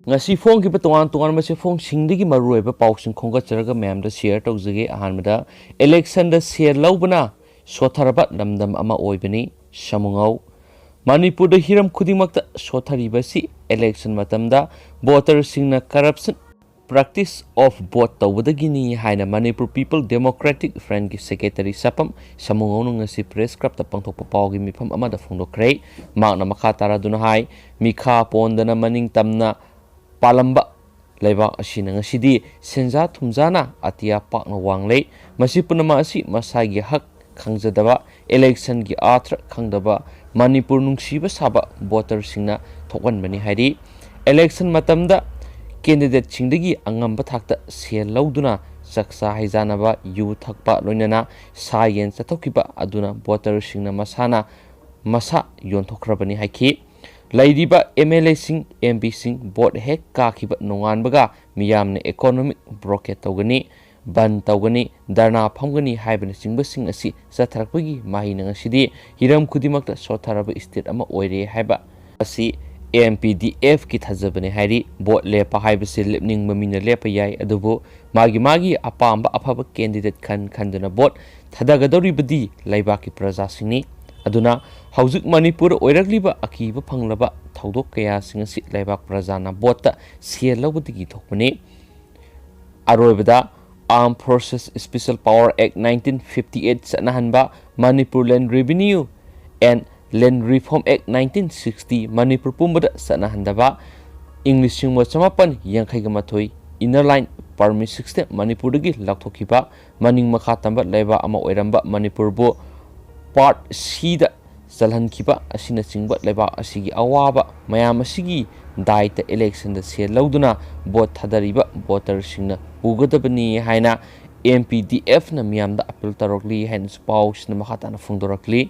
ngasi phone ki patongan tongan ma se phone singdigi maroi ba pausing khonga charaga ma'am da share tawjage ahanmada election da share lawbana sotharaba namdam ama oibani samungau manipur da hiram khudingmakta sothariba election matamda voter singna corruption practice of vote tawbadagini haina manipur people democratic friend ki secretary sapam samungau ngasi press club ta pangthokpa pawgi mifam ama da phongdokre makna makha taraduna hai mikha pondana maning tamna palamba leibak asina ngasidi senja thumjana atia pakna wangle masi punama asi masagi hak khangjadaba election gi atra khangdaba manipur nungsiba saba voter singna thokwan bani hairi election matamda candidate singdagi angamba thakta sel lauduna saksa haijanaba yu thakpa loinana sayen chathokiba aduna voter singna masana masa yonthokrabani haiki Laidiba MLA sing MP sing board hek kakiba nonganbaga miyamne economic blockade tawgani ban tawgani darna phamgani haibana singba sing asi satharakpagi mahina ngasidi hiram khudimakta sotharaba state ama oire haiba asi AMPDF ki thajabane hairi board lepa haibase lepning mamina lepa yai adubu magi apamba afaba candidate khanduna board thadagadoribadi laibaki praja singni aduna haujuk manipur oiragliba akiba phanglaba thaudok kaya singasi laibak prajana bota sel lawdigi thokpani aroibada Armed Forces Special Power Act 1958 sanahanba Manipur Land Revenue and Land Reform Act 1960 Manipur pumbada sanahandaba English chamapan yankhaiga mathoi inner line permit system Manipur dagi lakthokiba maning makha tamba laiba ama oiramba Manipur bo part C da salhan kiba asina singba leba asigi awaba mayam asigi daita election da se lauduna vote thadariba voter singna ugadabani haina MPDF na miyam da appeal tarokli hain paus na makhatana phungdorakli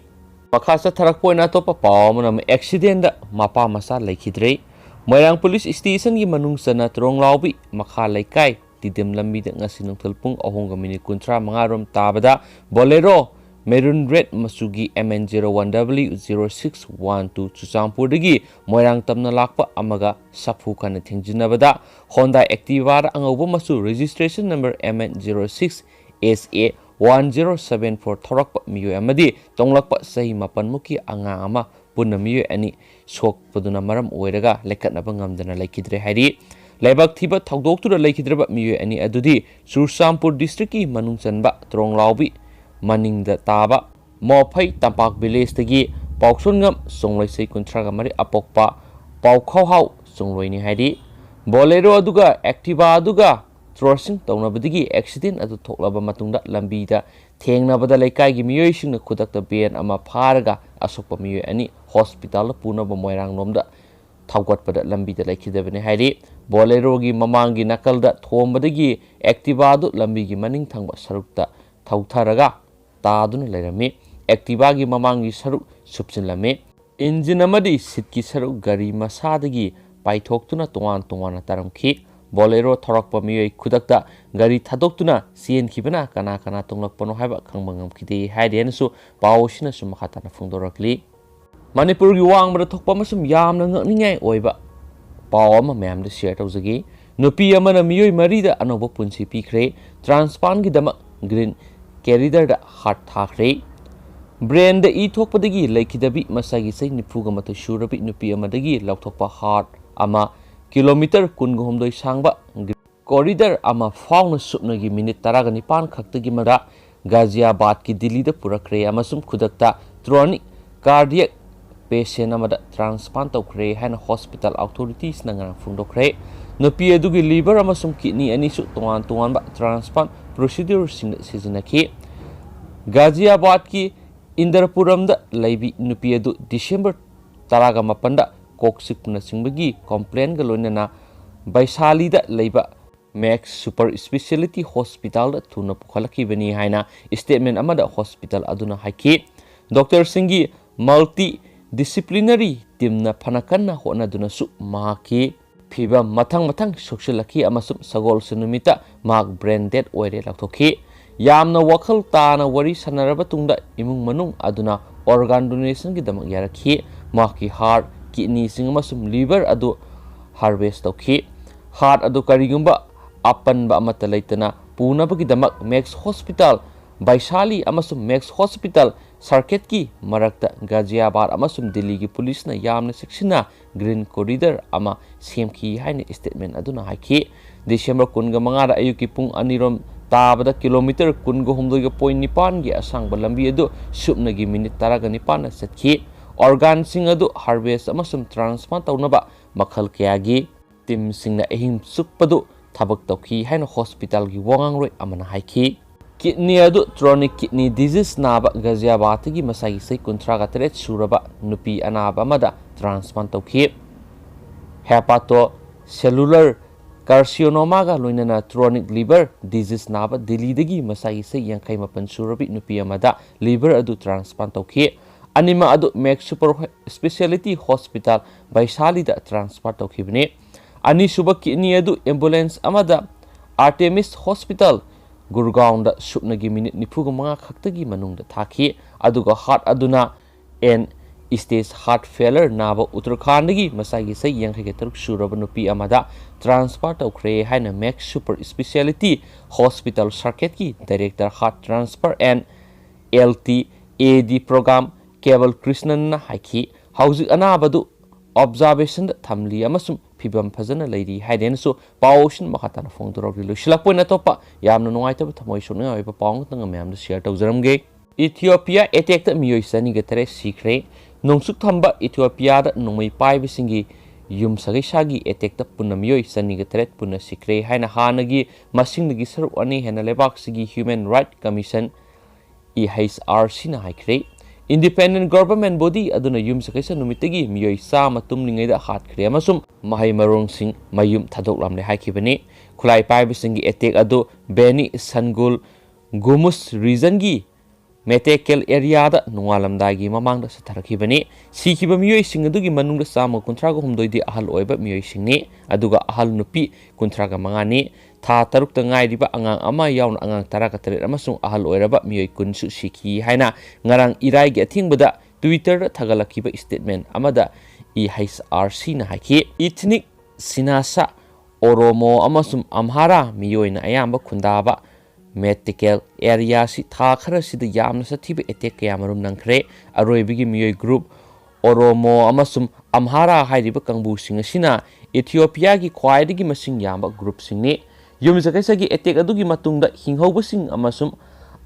makhasa tharak poina topa paw mana accident da mapa masa laikhidre moirang police station gi manung sana tronglaubi makha laikai tidem lambi da ngasi nungthal pung 3:19 rom tabada bolero Maroon Red Masugi MN01W0612 Chuchampur dagi Moirang tamna lakpa amaga sakfu kana thingjinabada Honda Activa angauba masu registration number MN06SA1074 thorakpa miyo amadi tonglakpa sahi mapan muki anga ama punna miyo ani sokpaduna maram oiraga lekatnaba ngamdana laikidre hairi Laibak thiba thagdoktura laikidraba miyo ani adudi Chuchampur district ki manung chanba Tronglaubi Maning da taba Mophay Tampak village tagi Pauksungam Songloi sei kuntraga mari apokpa Paukhau hau Songloi ni hairi Bolero aduga Activa aduga Trosing taunabadagi accident adu thoklaba matungda lambi da thengnabada laikai gi miyoi singna khudakta ben ama pharaga asokpa miyoi ani hospital punaba moirang nomda thawgatpada lambi da laikhidabane hairi Bolero gi mamangi nakalda thombadagi Activa adu lambi gi maning thangba sarukta thautharaga Taduna lerami Activa gi mamangi saruk subsinlame engine amadi sitki saruk gari masadagi paithoktuna tongan taramkhi Bolero thorakpa miyoi khudakta gari thadoktuna sien khibana kana tonglakpano haiba khangmangam khide haidensu pawsina sumakhatana phungdorakli Manipur gi wangbara thokpa masum yamna ngakningai oiba pawama memda share tawjagi nupi amana miyoi marida anoba punsi pikre transplant gi dama green Carrier da heart thakre brain da e thokpadagi laikhidabi masagi sei nifuga mathai surabi nupi amadagi lauthokpa heart ama kilometer kungomdoi sangba corridor ama fauna supnagi minute 19 khaktagi mara Ghaziabad ki Delhi da purakre amasum khudakta tronic cardiac patient amada transplant tawkre hana hospital authorities nanga phungdokre nupi adugi liver amasum kidney anisu tongan ba transplant procedure sizinaki Ghaziabad ki Indrapuram da laibi nupi adu December 18 da koksipna singbagi complain galonana Baisali da laiba Max Super Speciality Hospital da tuna pukhalaki bani haina statement amada hospital aduna haiki Dr. Singhi multi disciplinary team na phanakanna hona duna su maki phiba mathang sokshilaki amasum sagol sunumita mark brain dead oire lakthoki yamna wakhal tana wari sanaraba tungda imung manung aduna organ donation gi damak yarakhi maki heart kidney sing amasum liver adu harvest tauki heart adu karigumba apanba amata leitana punabagidamak Max Hospital Baisali amasum Max Hospital circuit ki marakta Ghaziabad amasum Delhi ki police na yamna section green corridor ama semki haine statement aduna haiki December kunga mangara ayuki pung anirom tabada kilometer kunga humdoiga point nipan gi asangba lambi adu subna gi minute taraga nipan na setki organ sing adu harvest amasum transplant taunaba makhal kayagi team sing na ehim sukpadu tabak tauki haina hospital gi wangangroi amana haiki kidney adu chronic kidney disease naba Ghaziabad gi masai sei kuntraga tret suraba nupi anaba amada transplant tauki hepato cellular carcinoma ga loinana chronic liver disease naba Delhi dagi masai sei yankai mapan surabi nupi amada liver adu transplant tauki anima adu Max super specialty hospital Baisali da transplant taukibne ani suba kidney adu ambulance amada Artemis hospital Gurgaon da subnagi minute nifuga manga khaktagi manungda thaki aduga heart aduna and stage heart failure naba Uttarakhand gi masagi sai yankhai ke taruk suraba nupi amada transport aukre haina Max super specialty hospital circuit ki director heart transfer and LTAD program Keval Krishnan na haiki hauzik anabadu observation da thamli amasum fibam fazana leiri haiden so pawshin makhatana phongdorog lushilak point atopa yamna nungaita thamoi sona oiba pawng tanga mayam da share tawjaramge Ethiopia attack da miyoi sani ga tare sikre nungsuk thamba Ethiopia da nungmai paibi singi yum sagai sagi attack da punna miyoi sani ga tare punna sikre haina hanagi masing nagi saruk ani hena lebak sigi Human Right Commission EHRC na haikre Independent government body aduna yum sakaisa numitagi miyoi sa matum ningai da hat kre amasum mahai marong sing mayum thadok lamle haikibani khulai pai bisingi attack adu Beni Sangul Gumus region gi Metekel area da nungalamdagi mamang da satharakibani sikiba miyoi sing adu gi manung da sama kuntraga humdoi di ahal oiba miyoi sing ni aduga ahal nupi kuntraga mangani tha taruk ta ngai riba angang ama yaun angang taraka tare amasung ahal oiraba miyoi kunsu siki haina ngarang irai gi athingbada Twitter da thagalakiba statement amada EHRC na haki ethnic sinasa Oromo amasum Amhara miyoi na ayamba khundaba Metekel area si tha khara sida yamna sathiba attack yamarum nangkhre aroibigi miyoi group Oromo amasum Amhara hairiba kangbu singa sina Ethiopia gi khwaidigi masing yamba group singni yum jakaisagi attack adugi matungda hinghobasing amasum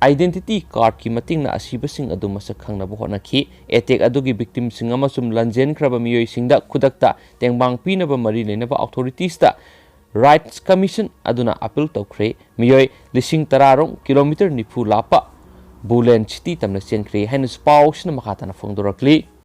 identity card ki matingna asibasing adu masak khangnaba honaki attack adugi victim sing amasum lanjen khraba miyoi singda khudakta tengbang pinaba mari leinaba authorities da Rights Commission aduna appeal tokre miyoi lising tararong kilometer nifu lapa Bulen City tamna senkre hainus pawsna makatana phongdorakli